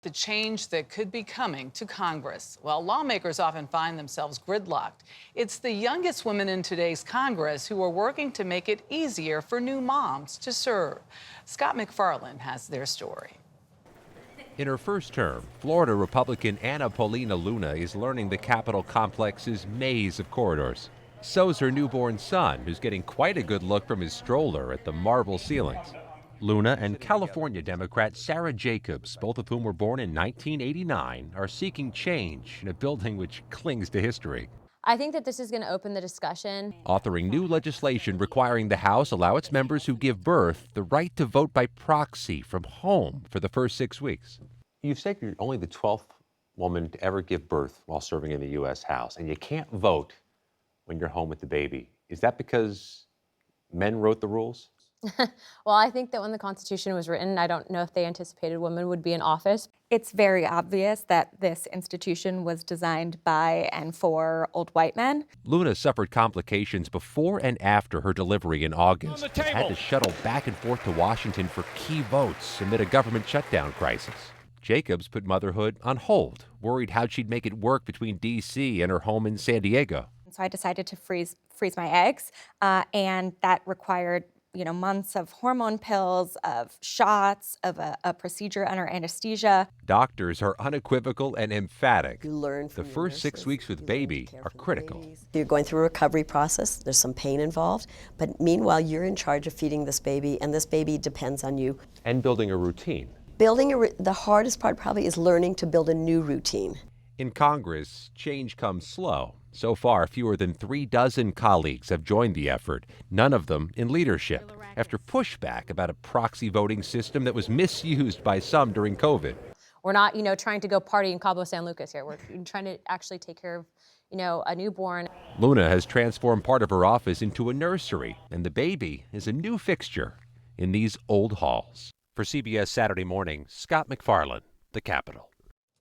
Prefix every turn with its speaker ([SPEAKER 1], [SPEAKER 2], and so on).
[SPEAKER 1] The change that could be coming to Congress. Well, lawmakers often find themselves gridlocked. It's the youngest women in today's Congress who are working to make it easier for new moms to serve. Scott MacFarlane has their story.
[SPEAKER 2] In her first term, Florida Republican Anna Paulina Luna is learning the Capitol complex's maze of corridors. So's her newborn son, who's getting quite a good look from his stroller at the marble ceilings. Luna and California Democrat Sarah Jacobs, both of whom were born in 1989, are seeking change in a building which clings to history.
[SPEAKER 3] I think that this is going to open the discussion.
[SPEAKER 2] Authoring new legislation requiring the House allow its members who give birth the right to vote by proxy from home for the first 6 weeks.
[SPEAKER 4] You've said you're only the 12th woman to ever give birth while serving in the U.S. House, and you can't vote when you're home with the baby. Is that because men wrote the rules?
[SPEAKER 3] Well, I think that when the Constitution was written, I don't know if they anticipated women would be in office.
[SPEAKER 5] It's very obvious that this institution was designed by and for old white men.
[SPEAKER 2] Luna suffered complications before and after her delivery in August. Had to shuttle back and forth to Washington for key votes amid a government shutdown crisis. Jacobs put motherhood on hold, worried how she'd make it work between D.C. and her home in San Diego.
[SPEAKER 5] So I decided to freeze my eggs, and that required months of hormone pills, of shots, of a procedure under anesthesia.
[SPEAKER 2] Doctors are unequivocal and emphatic.
[SPEAKER 6] You learn
[SPEAKER 2] the
[SPEAKER 6] from your
[SPEAKER 2] first 6
[SPEAKER 6] nurses.
[SPEAKER 2] weeks with
[SPEAKER 6] You learn
[SPEAKER 2] baby
[SPEAKER 6] to care
[SPEAKER 2] are
[SPEAKER 6] for the
[SPEAKER 2] critical.
[SPEAKER 6] babies. You're going through a recovery process. There's some pain involved. But meanwhile, you're in charge of feeding this baby, and this baby depends on you.
[SPEAKER 4] And building a routine.
[SPEAKER 6] The hardest part probably is learning to build a new routine.
[SPEAKER 2] In Congress, change comes slow. So far, fewer than 36 colleagues have joined the effort, none of them in leadership, after pushback about a proxy voting system that was misused by some during COVID.
[SPEAKER 3] We're not, trying to go party in Cabo San Lucas here. We're trying to actually take care of, a newborn.
[SPEAKER 2] Luna has transformed part of her office into a nursery, and the baby is a new fixture in these old halls. For CBS Saturday Morning, Scott MacFarlane, The Capitol.